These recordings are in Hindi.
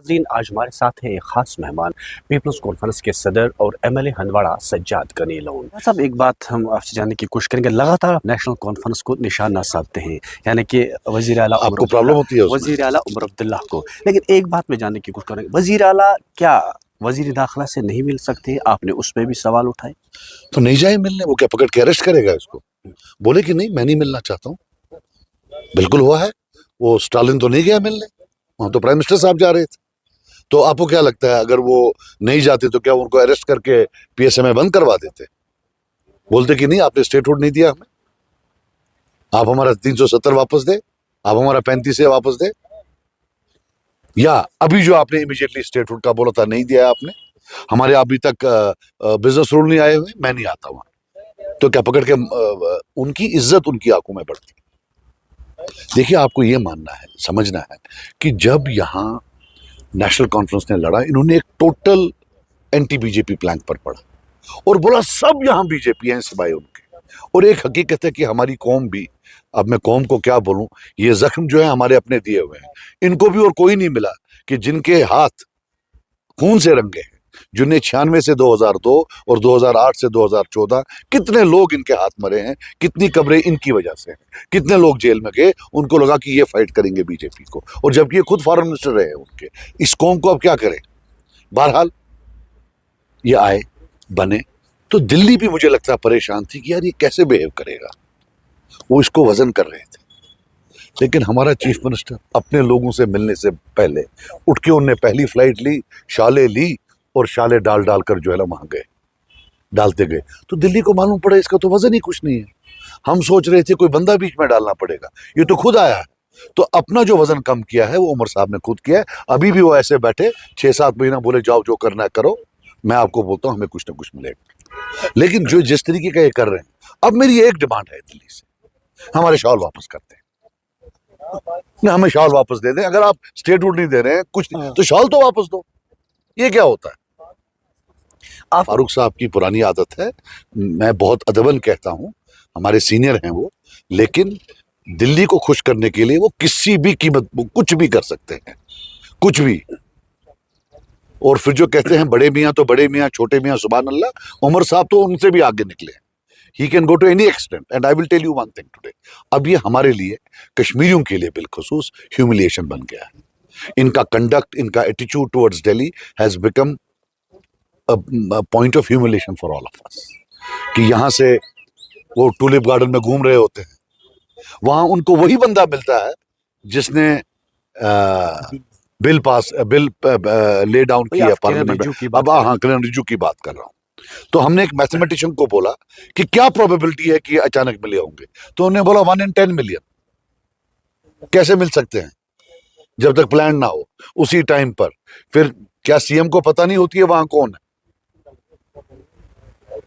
नाज़रीन, आज हमारे साथ है एक खास मेहमान, पीपल्स कॉन्फ्रेंस के सदर और एमएलए हंदवाड़ा सज्जाद गनी लोन साहब। एक बात हम आपसे जानने की कोशिश करेंगे, लगातार नेशनल कॉन्फ्रेंस को निशाना साधते हैं, यानी कि वजीर आला आपको प्रॉब्लम होती है उसमें? वजीर आला उमर अब्दुल्ला को। लेकिन एक बात में जानने की कोशिश करेंगे, वजीर आला क्या वजीर दाखिला से नहीं मिल सकते? आपने उस पर भी सवाल उठाए। तो नहीं जाए मिलने, वो क्या पकड़ के अरेस्ट करेगा इसको? बोले कि नहीं मैं नहीं मिलना चाहता हूँ। बिल्कुल हुआ है। वो स्टालिन तो नहीं गया मिलने, वहां तो प्राइम मिनिस्टर साहब जा रहे थे। तो आपको क्या लगता है अगर वो नहीं जाते तो क्या उनको अरेस्ट करके पीएसए में बंद करवा देते? बोलते कि नहीं आपने स्टेटहुड नहीं दिया हमें, आप हमारा 370 वापस दे, आप हमारा 35 वापस दे, या अभी जो आपने इमीडिएटली स्टेटहुड का बोला था नहीं दिया आपने, हमारे अभी तक बिजनेस रूल नहीं आए हुए, मैं नहीं आता वहां। तो क्या पकड़ के उनकी इज्जत उनकी आंखों में बढ़ती? देखिए आपको ये मानना है, समझना है कि जब यहां नेशनल कॉन्फ्रेंस ने लड़ा, इन्होंने एक टोटल एंटी बीजेपी प्लैंक पर पड़ा और बोला सब यहां बीजेपी हैं सिवाय उनके। और एक हकीकत है कि हमारी कौम भी, अब मैं कौम को क्या बोलूं, ये जख्म जो है हमारे अपने दिए हुए हैं, इनको भी और कोई नहीं मिला कि जिनके हाथ खून से रंगे हैं, जिन्हें 96 से 2002 और 2008 से 2014 कितने लोग इनके हाथ मरे हैं, कितनी कब्रें इनकी वजह से हैं, कितने लोग जेल में गए, उनको लगा कि ये फाइट करेंगे बीजेपी को, और जबकि ये खुद फॉरेन मिनिस्टर रहे उनके। इस कौम को अब क्या करें? बहरहाल ये आए बने, तो दिल्ली भी मुझे लगता है परेशान थी कि यार ये कैसे बिहेव करेगा, वो इसको वजन कर रहे थे। लेकिन हमारा चीफ मिनिस्टर अपने लोगों से मिलने से पहले उठ के उनने पहली फ्लाइट ली, शाले ली, और शाले डाल डाल कर जो है ना वहां गए, डालते गए। तो दिल्ली को मालूम पड़ा इसका तो वजन ही कुछ नहीं है। हम सोच रहे थे कोई बंदा बीच में डालना पड़ेगा, ये तो खुद आया है। तो अपना जो वजन कम किया है वो उमर साहब ने खुद किया है। अभी भी वो ऐसे बैठे 6-7 महीना बोले जाओ जो करना है करो, मैं आपको बोलता हूं हमें कुछ ना कुछ मिलेगा। लेकिन जो जिस तरीके का ये कर रहे हैं, अब मेरी एक डिमांड है दिल्ली से, हमारे शॉल वापस करते हैं ना, हमें शॉल वापस दे दें। अगर आप स्टेटहुड नहीं दे रहे हैं कुछ नहीं, तो शॉल तो वापस दो। ये क्या होता है? फारूक साहब की पुरानी आदत है, मैं बहुत अदबन कहता हूं, हमारे सीनियर हैं वो, लेकिन दिल्ली को खुश करने के लिए वो किसी भी कीमत कुछ भी कर सकते हैं, कुछ भी। और फिर जो कहते हैं बड़े मियाँ तो बड़े मियाँ, छोटे मियाँ सुभान अल्लाह, उमर साहब तो उनसे भी आगे निकले। He can go to any extent, and I will tell you one thing today, अब ये हमारे लिए, कश्मीरियों के लिए बिलखुसूस ह्यूमिलिएशन बन गया है। इनका कंडक्ट, इनका attitude towards Delhi has become point of humiliation for all of us. कि यहां से वो टूलिप गार्डन में घूम रहे होते हैं, वहां उनको वही बंदा मिलता है जिसने बिल ले डाउन किया पार्लियामेंट में। अब हाँ, किरण रिजिजू की बात कर रहा हूं। तो हमने एक मैथमेटिशियन को बोला कि क्या प्रोबेबिलिटी है कि अचानक मिले होंगे, तो उन्होंने बोला 1 in 10 मिलियन। कैसे मिल सकते हैं जब तक प्लान ना हो उसी टाइम पर? फिर क्या सीएम को पता नहीं होती है वहां कौन है?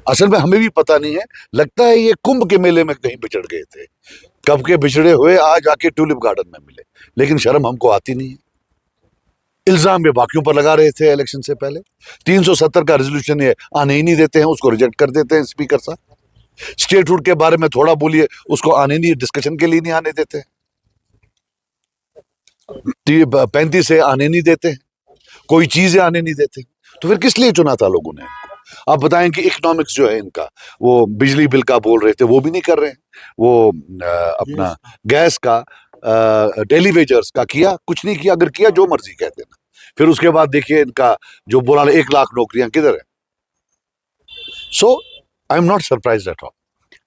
असल में हमें भी पता नहीं है, लगता है ये कुंभ के मेले में कहीं बिछड़ गए थे, कब के बिछड़े हुए आज आके टूलिप गार्डन में मिले। लेकिन शर्म हमको आती नहीं है। इल्जाम ये बाकियों पर लगा रहे थे इलेक्शन से पहले। 370 का रेजोल्यूशन ये आने ही नहीं देते हैं, उसको रिजेक्ट कर देते हैं स्पीकर साहब। स्टेटहुड के बारे में थोड़ा बोलिए, उसको आने नहीं, डिस्कशन के लिए नहीं आने देते हैं। 35 से आने नहीं देते हैं, कोई चीजें आने नहीं देते। तो फिर किस लिए चुना था लोगों ने? आप बताएं कि इकोनॉमिक्स जो है इनका, वो बिजली बिल का बोल रहे थे, वो भी नहीं कर रहे हैं। वो अपना गैस का, डेली वेजर्स का किया, कुछ नहीं किया। अगर किया जो मर्जी कह देना। फिर उसके बाद देखिए इनका जो बोला 1 लाख नौकरियां किधर है। So I am not surprised at all.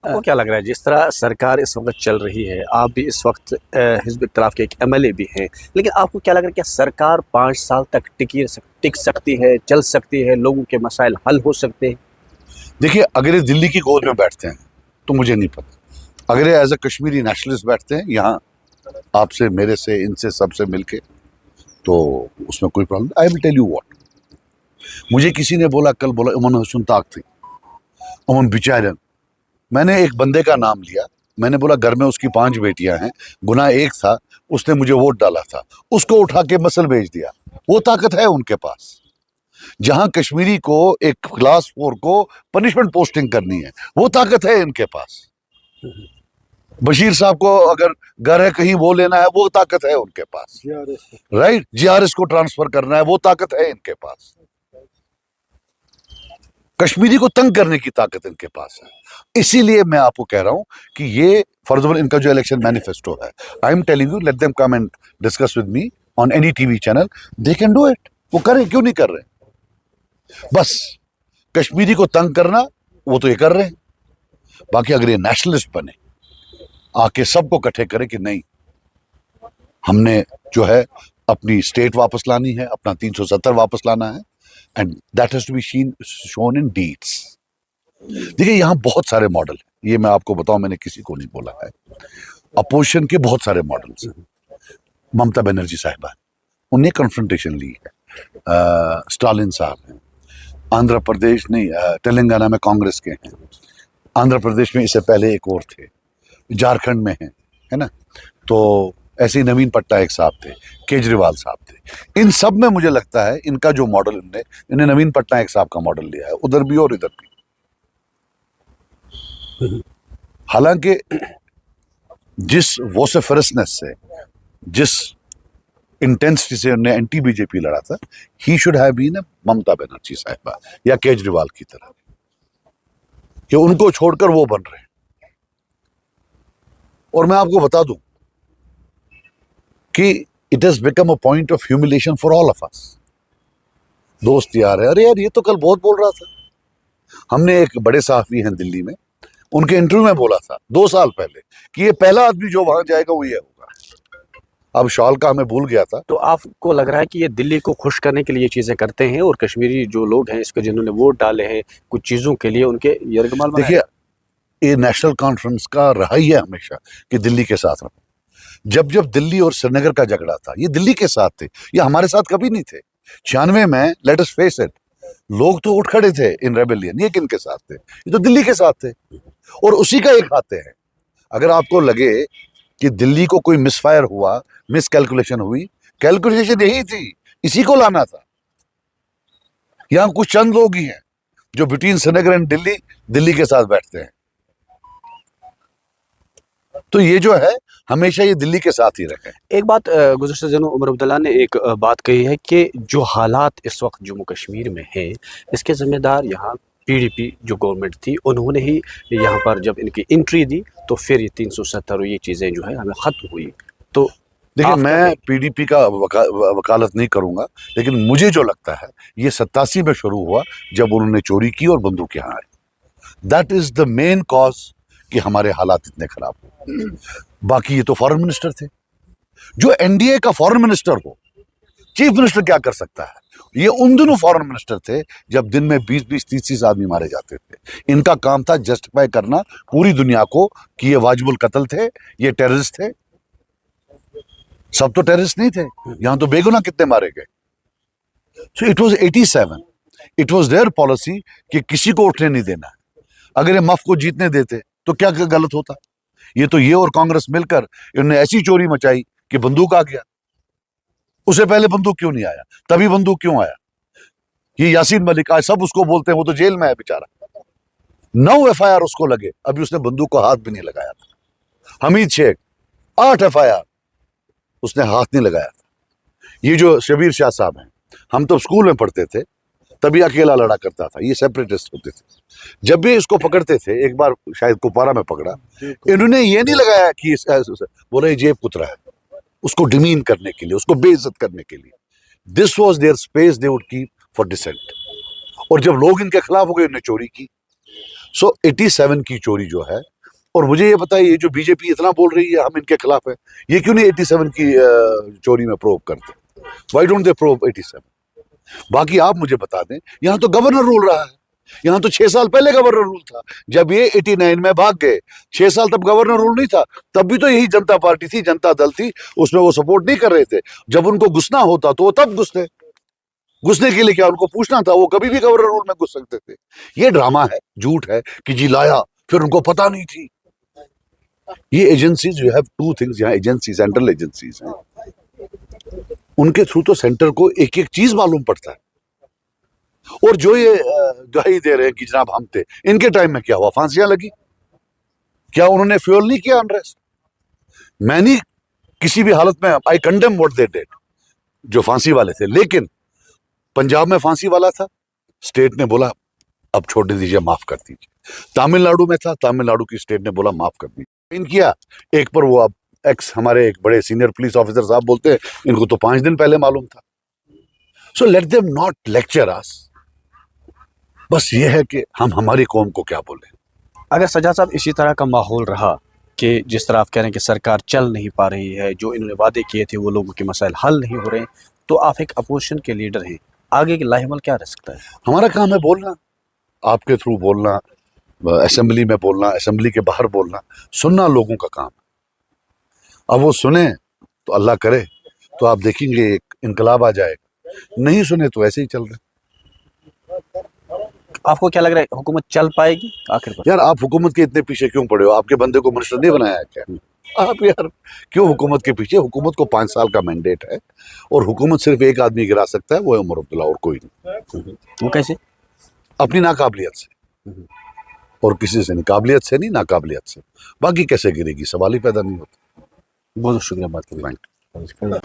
आपको क्या लग रहा है, जिस तरह सरकार इस वक्त चल रही है, आप भी इस वक्त हिज़्ब इख्तिलाफ के एक एमएलए भी हैं, लेकिन आपको क्या लग रहा है, क्या सरकार 5 साल तक टिक सकती है, चल सकती है, लोगों के मसाइल हल हो सकते हैं? देखिए, अगर ये दिल्ली की गोद में बैठते हैं तो मुझे नहीं पता। अगर ये एज अ कश्मीरी नेशनलिस्ट बैठते हैं यहाँ आपसे, मेरे से, इनसे, सबसे मिलके, तो उसमें कोई problem. I will tell you what, मुझे किसी ने बोला, कल बोला उमन हसन ताक थी, उमन बिचारन। मैंने एक बंदे का नाम लिया, मैंने बोला घर में उसकी 5 बेटियां हैं, गुनाह एक था, उसने मुझे वोट डाला था, उसको उठा के मसल भेज दिया। वो ताकत है उनके पास। जहां कश्मीरी को एक क्लास 4 को पनिशमेंट पोस्टिंग करनी है, वो ताकत है इनके पास। बशीर साहब को अगर घर है कहीं वो लेना है, वो ताकत है उनके पास, राइट। जीआरएस को ट्रांसफर करना है, वो ताकत है इनके पास। कश्मीरी को तंग करने की ताकत इनके पास है। इसीलिए मैं आपको कह रहा हूं कि ये फॉर एग्जाम्पल इनका जो इलेक्शन मैनिफेस्टो है, I am telling you, let them come and discuss with me on any TV channel, they can do it. वो करें, क्यों नहीं कर रहे? बस कश्मीरी को तंग करना, वो तो ये कर रहे हैं। बाकी अगर ये नेशनलिस्ट बने, आके सबको इकट्ठे करे कि नहीं, हमने जो है अपनी स्टेट वापस लानी है, अपना 370 वापस लाना है, and that has to be shown in deeds. देखिए यहाँ बहुत सारे मॉडल हैं, ये मैं आपको बताऊं, मैंने किसी को नहीं बोला है। अपोजिशन के बहुत सारे मॉडल्स हैं। ममता बनर्जी साहिबा, उन्हें कन्फ्रंटेशन ली है। स्टालिन साहब हैं, आंध्र प्रदेश नहीं, तेलंगाना में कांग्रेस के हैं, आंध्र प्रदेश में इससे पहले एक और थे, झारखंड में है ना। तो ऐसे ही नवीन पटनायक साहब थे, केजरीवाल साहब थे। इन सब में मुझे लगता है इनका जो मॉडल इन्हें नवीन पटनायक साहब का मॉडल लिया है, उधर भी और इधर भी। हालांकि जिस वोसेफरसनेस से, जिस इंटेंसिटी से उन्हें एंटी बीजेपी लड़ा था, he should have been Mamata Banerjee साहिबा या केजरीवाल की तरह, कि उनको छोड़कर वो बन रहे हैं। और मैं आपको बता दूं कि it has become a point of humiliation for all of us. दोस्त यार है, अरे यार ये तो कल बहुत बोल रहा था। हमने एक बड़े सहाफी हैं दिल्ली में, उनके इंटरव्यू में बोला था 2 साल पहले कि ये पहला आदमी जो वहां जाएगा वो ये होगा। अब शॉल का हमें भूल गया था। तो आपको लग रहा है कि ये दिल्ली को खुश करने के लिए ये चीजें करते हैं, और कश्मीरी जो लोग हैं इसके जिन्होंने वोट डाले हैं कुछ चीजों के लिए, उनके यरगमाल बनाया? देखिए, ये नेशनल कॉन्फ्रेंस का रहा ही है हमेशा कि दिल्ली के साथ रहो। जब जब दिल्ली और श्रीनगर का झगड़ा था, ये दिल्ली के साथ थे, ये हमारे साथ कभी नहीं थे। 96 में, लेट अस फेस इट, लोग तो उठ खड़े थे इन रेबेलियन, ये किनके साथ थे? ये तो दिल्ली के साथ थे, और उसी का एक खाते हैं। अगर आपको लगे कि दिल्ली को कोई मिसफायर हुआ, मिस कैलकुलेशन हुई, कैलकुलेशन यही थी, इसी को लाना था। यहां कुछ चंद लोग ही हैं जो बिटवीन श्रीनगर एंड दिल्ली के साथ बैठते हैं। तो ये जो है हमेशा ये दिल्ली के साथ ही रहे। एक बात गुज़श्ता दिनों उमर अब्दुल्ला ने एक बात कही है कि जो हालात इस वक्त जम्मू कश्मीर में हैं, इसके ज़िम्मेदार यहाँ पीडीपी जो गवर्नमेंट थी, उन्होंने ही यहाँ पर जब इनकी एंट्री दी तो फिर ये 370 और ये चीज़ें जो है हमें ख़त्म हुई। तो देखिए, मैं पीडीपी का वकालत नहीं करूंगा, लेकिन मुझे जो लगता है ये 87 में शुरू हुआ जब उन्होंने चोरी की और बंदूक यहाँ आई। That is the main cause कि हमारे हालात इतने खराब हुए। बाकी ये तो फॉरेन मिनिस्टर थे। जो एनडीए का फॉरेन मिनिस्टर हो, चीफ मिनिस्टर क्या कर सकता है? ये उन दिनों फॉरेन मिनिस्टर थे जब दिन में 20-20, 30-30 आदमी मारे जाते थे। इनका काम था जस्टिफाई करना पूरी दुनिया को कि ये वाजिबुल कत्ल थे, ये टेररिस्ट थे। सब तो टेररिस्ट नहीं थे, यहां तो बेगुनाह कितने मारे गए। So it was 87, it was their policy कि किसी को उठने नहीं देना। अगर ये मफ को जीतने देते तो क्या गलत होता? ये तो ये और कांग्रेस मिलकर इन्होंने ऐसी चोरी मचाई कि बंदूक आ गया। उससे पहले बंदूक क्यों नहीं आया? तभी बंदूक क्यों आया? ये यासीन मलिक, आज सब उसको बोलते हैं, वो तो जेल में है बेचारा। 9 एफआईआर उसको लगे, अभी उसने बंदूक को हाथ भी नहीं लगाया था। हमीद शेख 8 एफआईआर, उसने हाथ नहीं लगाया था। ये जो शबीर शाह साहब हैं, हम तो स्कूल में पढ़ते थे, तभी अकेला लड़ा करता था, ये सेपरेटिस्ट होते थे। जब भी इसको पकड़ते थे, एक बार शायद कुपवारा में पकड़ा, इन्होंने ये नहीं लगाया कि बोले जेब कुतरा है, उसको डिमीन करने के लिए, उसको बेइज्जत करने के लिए। This was their space they would keep for dissent. और जब लोग इनके खिलाफ हो गए, उन्होंने चोरी की। सो 87 की चोरी जो है, और मुझे ये बताइए, ये जो बीजेपी इतना बोल रही है हम इनके खिलाफ है, ये क्यों नहीं 87 की चोरी में प्रोब करते? Why don't they probe 87? बाकी आप मुझे बता दें, यहां तो गवर्नर रूल रहा है। यहां तो 6 साल पहले गवर्नर रूल था, जब ये 89 में भाग गए। 6 साल तब गवर्नर रूल नहीं था, तब भी तो यही जनता पार्टी थी, जनता दल थी, उसमें वो सपोर्ट नहीं कर रहे थे। जब उनको घुसना होता तो वो तब घुसते। घुसने के लिए क्या उनको पूछना था? वो कभी भी गवर्नर रूल में घुस सकते थे। ये ड्रामा है, झूठ है कि जी लाया फिर उनको पता नहीं थी। ये एजेंसीज, यू हैव 2 थिंग्स, यहाँ एजेंसी, सेंट्रल एजेंसीज हैं, उनके थ्रू तो सेंटर को एक एक चीज मालूम पड़ता है। और जो ये दुहाई दे रहे हैं कि जनाब हम थे, इनके टाइम में क्या हुआ? फांसियां लगी। क्या उन्होंने फ्यूल नहीं किया अनरेस्ट? मैं नहीं किसी भी हालत में, आई कंडेम व्हाट दे डिड, जो फांसी वाले थे। लेकिन पंजाब में फांसी वाला था, स्टेट ने बोला अब छोड़ दीजिए, माफ कर दीजिए। तमिलनाडु में था, तमिलनाडु की स्टेट ने बोला माफ कर दीजिए। इन किया एक पर, वो अब एक्स हमारे एक बड़े सीनियर पुलिस ऑफिसर साहब बोलते हैं इनको तो 5 दिन पहले मालूम था। So let them not lecture us. बस ये है कि हम हमारी कौम को क्या बोले। अगर सज्जाद साहब इसी तरह का माहौल रहा कि जिस तरह आप कह रहे हैं कि सरकार चल नहीं पा रही है, जो इन्होंने वादे किए थे वो लोगों के मसाइल हल नहीं हो रहे, तो आप एक अपोजिशन के लीडर हैं, आगे की लाहिमल क्या रह सकता है? हमारा काम है बोलना, आपके थ्रू बोलना, असेंबली में बोलना, असेंबली के बाहर बोलना, सुनना लोगों का काम है। अब वो सुने तो अल्लाह करे तो आप देखेंगे एक इनकलाब आ जाएगा, नहीं सुने तो ऐसे ही चल रहे। आपको क्या लग रहा है हुकूमत चल पाएगी आखिर पर? यार आप हुकूमत के इतने पीछे क्यों पड़े हो? आपके बंदे को मिनिस्टर नहीं बनाया है क्या? आप यार क्यों हुकूमत के पीछे? हुकूमत को 5 साल का मैंडेट है और हुकूमत सिर्फ एक आदमी गिरा सकता है, वो है उमर अब्दुल्ला, और कोई नहीं। वो कैसे? अपनी नाकाबिलियत से, और किसी से नहीं, काबिलियत से नहीं, नाकाबिलियत से। बाकी कैसे गिरेगी, सवाल ही पैदा नहीं होता। बहुत शुक्रिया बात करने का।